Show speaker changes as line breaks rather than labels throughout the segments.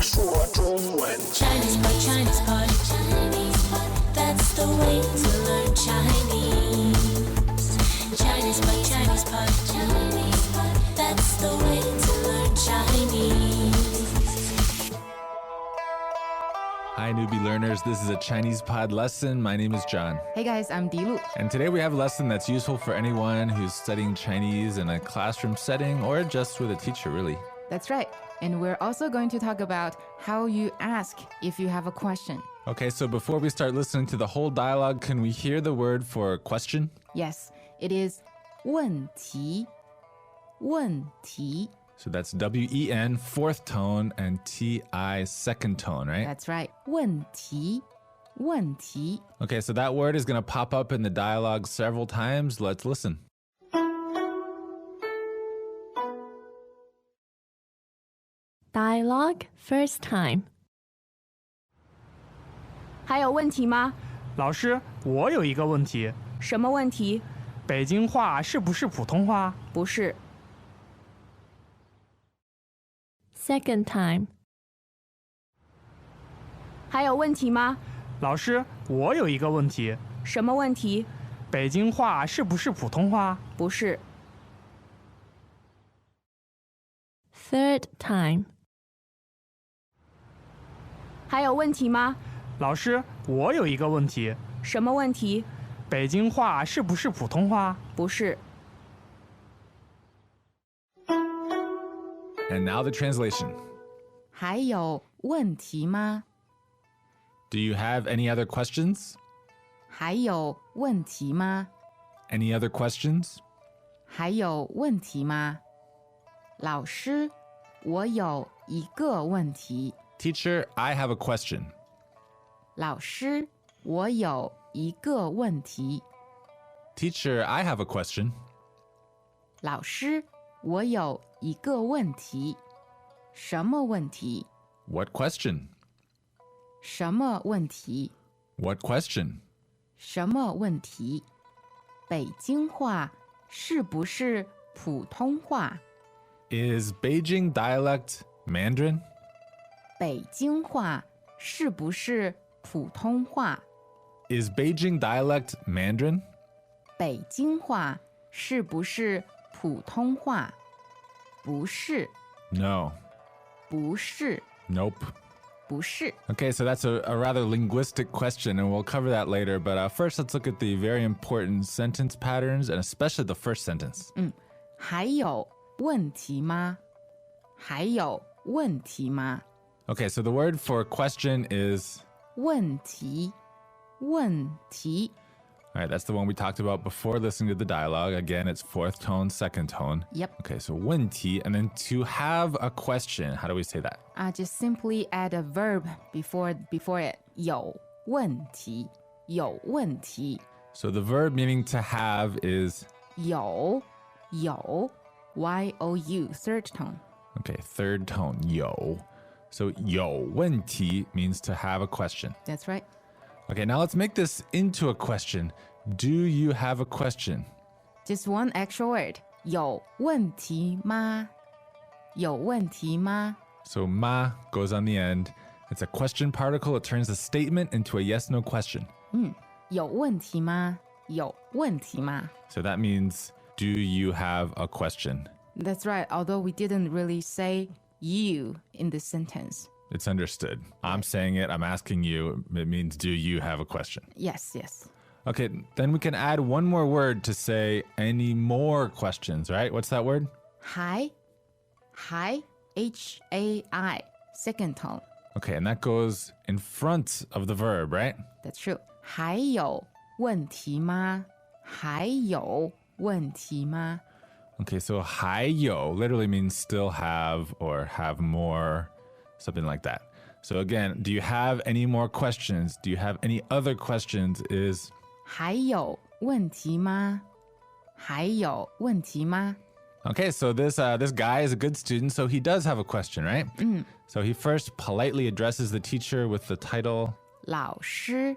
说中文。
Chinese pot, Chinese pot, Chinese pot. That's the way to learn Chinese. Chinese pot, Chinese pot, Chinese pot. That's the way to learn Chinese.
Hi, newbie learners. This is a Chinese pod lesson. My name is John.
Hey guys, I'm Dilu.
And today we have a lesson that's useful for anyone who's studying Chinese in a classroom setting or just with a teacher, really.
That's right. And we're also going to talk about how you ask if you have a question.
Okay, so before we start listening to the whole dialogue, can we hear the word for question?
Yes, it is 问题,问题.
So that's W-E-N, fourth tone, and T-I, second tone, right?
That's right. 问题,问题.
Okay, so that word is going to pop up in the dialogue several times. Let's listen.
Dialogue first time.
还有问题吗？
老师，我有一个问题，
什么问题？
北京话是不是普通话？
不是。
Second time.
还有问题吗？
老师，我有一个问题，
什么问题？
北京话是不是普通话？
不是。
Third time.
还有问题吗？
老师，我有一个问题，
什么问题？
北京话是不是普通话？
不是。
And now the translation.
还有问题吗？
Do you have any other questions?
还有问题吗？
Any other questions?
还有问题吗？老师，我有一个问题。
Teacher, I have a question.
老师，我有一个问题。
Teacher, I have a question.
老师，我有一个问题。什么问题？
What question?
什么问题？
What question?
什么问题？北京话是不是普通话？
Is Beijing dialect Mandarin?
北京话是不是普通话？
Is Beijing dialect Mandarin?
北京话是不是普通话？不是，
No.
不是，
Nope.
不是。
Okay, so that's a rather linguistic question, and we'll cover that later. But first, let's look at the very important sentence patterns, and especially the first sentence.
还有问题吗？还有问题吗？
Okay, so the word for question is...
问题，问题。
All right, that's the one we talked about before listening to the dialogue. Again, it's fourth tone, second tone.
Yep.
Okay, so 问题, and then to have a question. How do we say that?
Just simply add a verb before it. 有问题，有问题。
So the verb meaning to have is...
有Y-O-U, third tone.
Okay, third tone, 有. So 有问题 means to have a question.
That's right.
Okay, now let's make this into a question. Do you have a question?
Just one extra word. 有问题吗？有问题吗？
So ma goes on the end. It's a question particle. It turns a statement into a yes-no question.
有问题吗？有问题吗？
So that means, do you have a question?
That's right, although we didn't really say you in this sentence.
It's understood. I'm saying it. I'm asking you. It means, do you have a question?
Yes.
Okay, then we can add one more word to say any more questions, right? What's that word?
还 H-A-I, second tone.
Okay, and that goes in front of the verb, right?
That's true. 还有问题吗？还有问题吗？
Okay, so 还有 literally means still have or have more, something like that. So again, do you have any more questions? Do you have any other questions? Is
还有问题吗？还有问题吗？
okay, so this guy is a good student, so he does have a question, right? So he first politely addresses the teacher with the title.
老师，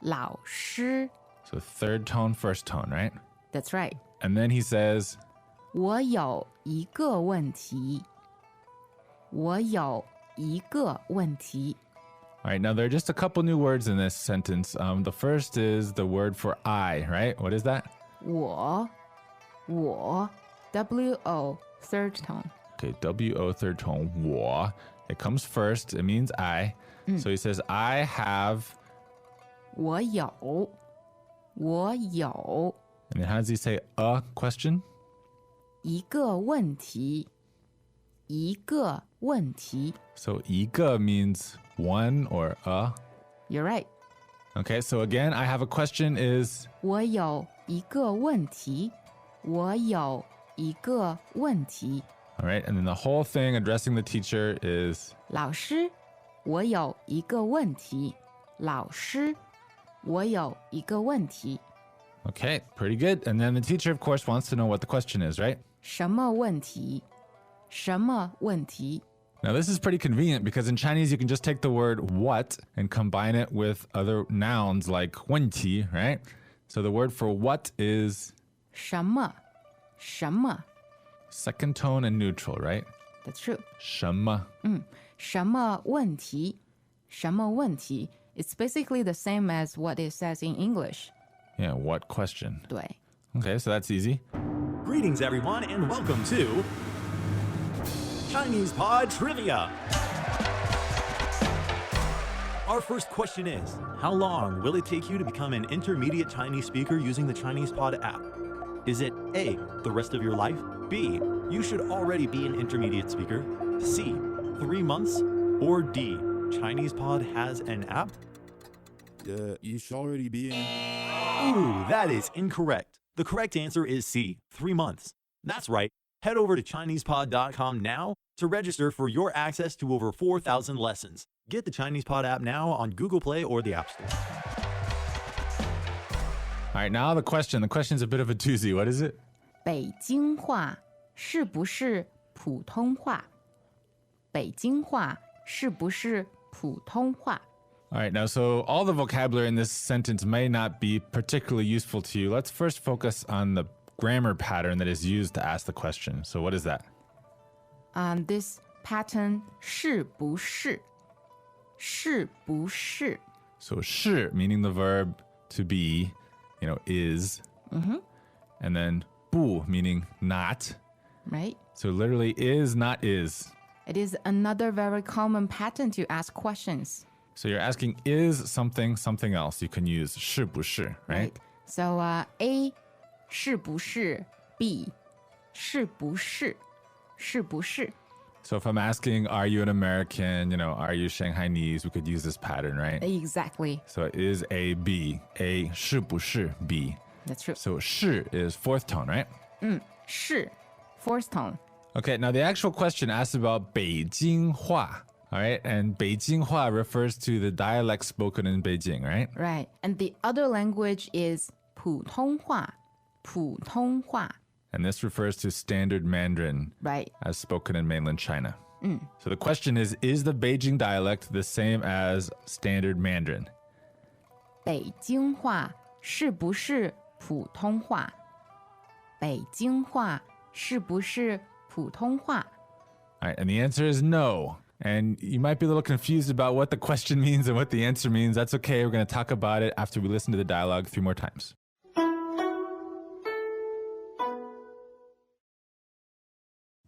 老师。
So third tone, first tone, right?
That's right.
And then he says,
我有一个问题。我有一个问题。
All right, now there are just a couple new words in this sentence. The first is the word for I, right? What is that?
我 W-O third tone.
Okay, W-O third tone, 我. It comes first. It means I. So he says, I have.
我有
And then how does he say a question?
一个问题
So 一个 means one or a.
You're right.
Okay, so again, I have a question is
我有一个问题
all right, and then the whole thing addressing the teacher is
老师我有一个问题老师我有一个问题
okay, pretty good. And then the teacher, of course, wants to know what the question is, right?
什么问题什么问题
Now, this is pretty convenient because in Chinese, you can just take the word what and combine it with other nouns like 问题, right? So the word for what is
什么
second tone and neutral, right?
That's true.
什么
什么问题 It's basically the same as what it says in English.
Yeah, what question?
对
Okay, so that's easy.
Greetings, everyone, and welcome to Chinese Pod Trivia. Our first question is, how long will it take you to become an intermediate Chinese speaker using the Chinese Pod app? Is it A, the rest of your life? B, you should already be an intermediate speaker? C, 3 months? Or D, Chinese Pod has an app?
You should already be in.
Ooh, that is incorrect. The correct answer is C, 3 months. That's right. Head over to ChinesePod.com now to register for your access to over 4,000 lessons. Get the Chinese Pod app now on Google Play or the App Store.
All right, now the question. The question's a bit of a doozy. What is it?
北京话是不是普通话北京话是不是普通话
All right, now, so all the vocabulary in this sentence may not be particularly useful to you. Let's first focus on the grammar pattern that is used to ask the question. So what is that?
This pattern 是不是
So 是 meaning the verb to be, is. And then 不 meaning not.
right?
So literally is, not is.
It is another very common pattern to ask questions.
So you're asking is something something else. You can use 是不是, right?
So A 是不是 B 是不是
So if I'm asking, are you an American? Are you Shanghainese? We could use this pattern, right?
Exactly.
So it is A, B. A 是不是 B.
That's true.
So 是 is fourth tone, right?
是 fourth tone.
Okay, now the actual question asks about 北京话. All right, and 北京话 refers to the dialect spoken in Beijing, right?
Right. And the other language is 普通话
And this refers to standard Mandarin
Right.
as spoken in mainland China. So the question is the Beijing dialect the same as standard Mandarin?
北京话是不是普通话北京话是不是普通话
All right, and the answer is no. And you might be a little confused about what the question means and what the answer means. That's okay. We're going to talk about it after we listen to the dialogue 3 more times.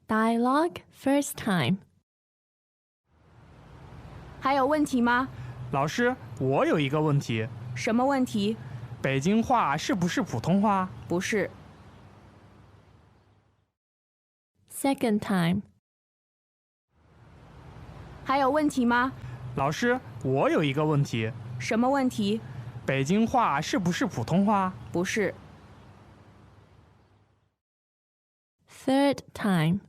Dialogue first time.
还有问题吗？
老师，我有一个问题，
什么问题？
北京话是不是普通话？
不是。
Second time.
还有问题吗？
老师，我有一个问题，
什么问题？
北京话是不是普通话？
不是。
Third time.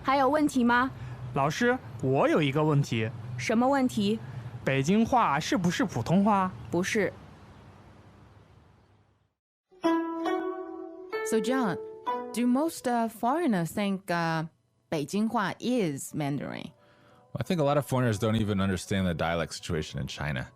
还有问题吗？
老师，我有一个问题，
什么问题？
北京话是不是普通话？
不是。
So John, do most foreigners think 北京话 is Mandarin?
Well, I think a lot of foreigners don't even understand the dialect situation in China.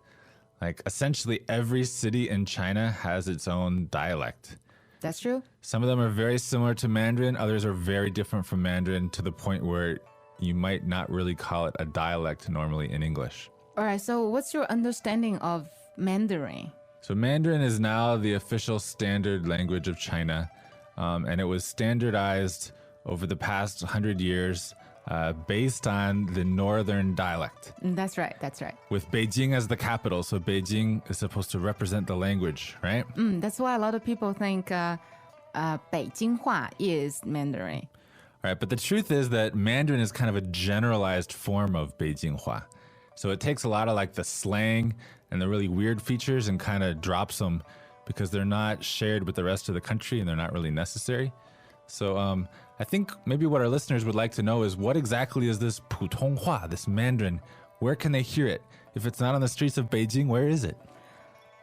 Like, essentially, every city in China has its own dialect.
That's true.
Some of them are very similar to Mandarin, others are very different from Mandarin to the point where you might not really call it a dialect normally in English.
All right, so what's your understanding of Mandarin?
So Mandarin is now the official standard language of China, and it was standardized over the past 100 years based on the northern dialect.
That's right, that's right.
With Beijing as the capital, so Beijing is supposed to represent the language, right?
That's why a lot of people think 北京话 is Mandarin.
All right, but the truth is that Mandarin is kind of a generalized form of Beijing Hua. So it takes a lot of like the slang and the really weird features and kind of drops them because they're not shared with the rest of the country and they're not really necessary. So I think maybe what our listeners would like to know is what exactly is this 普通话, this Mandarin? Where can they hear it? If it's not on the streets of Beijing, where is it?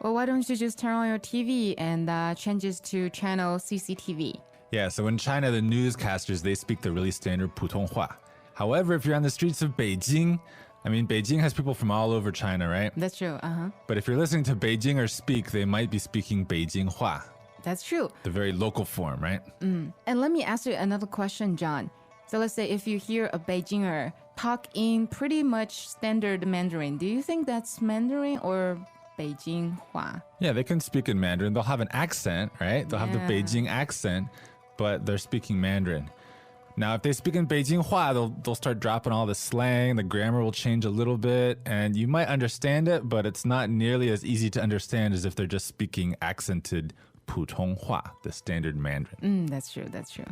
Well, why don't you just turn on your TV and change it to channel CCTV?
Yeah, so in China, the newscasters, they speak the really standard 普通话. However, if you're on the streets of Beijing, I mean, Beijing has people from all over China, right?
That's true,
But if you're listening to Beijingers speak, they might be speaking Beijing Hua,
That's true.
the very local form, right?
And let me ask you another question, John. So let's say if you hear a Beijinger talk in pretty much standard Mandarin, do you think that's Mandarin or Beijing Hua?
Yeah, they can speak in Mandarin. They'll have an accent, right? They'll have the
Yeah.
Beijing accent, but they're speaking Mandarin. Now, if they speak in Beijing Hua, they'll start dropping all the slang. The grammar will change a little bit, and you might understand it, but it's not nearly as easy to understand as if they're just speaking accented 普通话, the standard Mandarin.
That's true, that's true.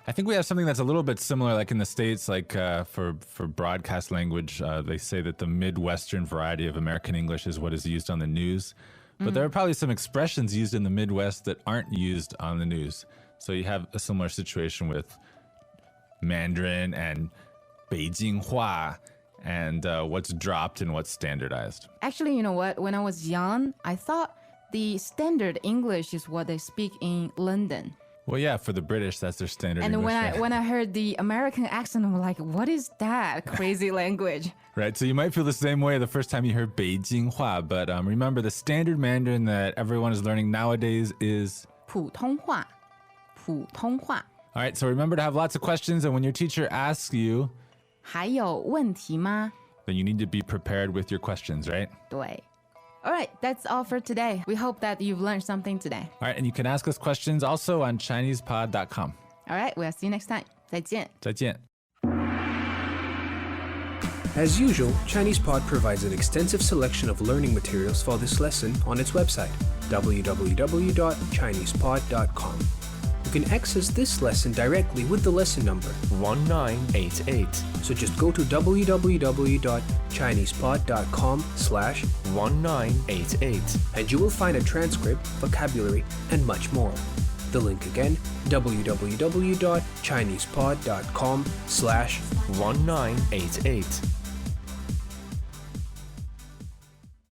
I think we have something that's a little bit similar, like in the States, like for broadcast language, they say that the Midwestern variety of American English is what is used on the news. But there are probably some expressions used in the Midwest that aren't used on the news. So you have a similar situation with Mandarin and Beijing Hua and what's dropped and what's standardized.
Actually, you know what? When I was young, I thought the standard English is what they speak in London.
Well, yeah, for the British, that's their standard
And
English.
when I heard the American accent, I'm like, what is that crazy language?
Right, so you might feel the same way the first time you heard Beijing Hua, but remember the standard Mandarin that everyone is learning nowadays is
普通话，普通话。
All right, so remember to have lots of questions, and when your teacher asks you,
还有问题吗？
then you need to be prepared with your questions, right?
对。All right, that's all for today. We hope that you've learned something today.
All right, and you can ask us questions also on ChinesePod.com.
All right, we'll see you next time. 再见。
再见.
As usual, ChinesePod provides an extensive selection of learning materials for this lesson on its website, www.chinesepod.com. You can access this lesson directly with the lesson number
1988.
So just go to www.chinesepod.com/1988 and you will find a transcript, vocabulary, and much more. The link again, www.chinesepod.com/1988.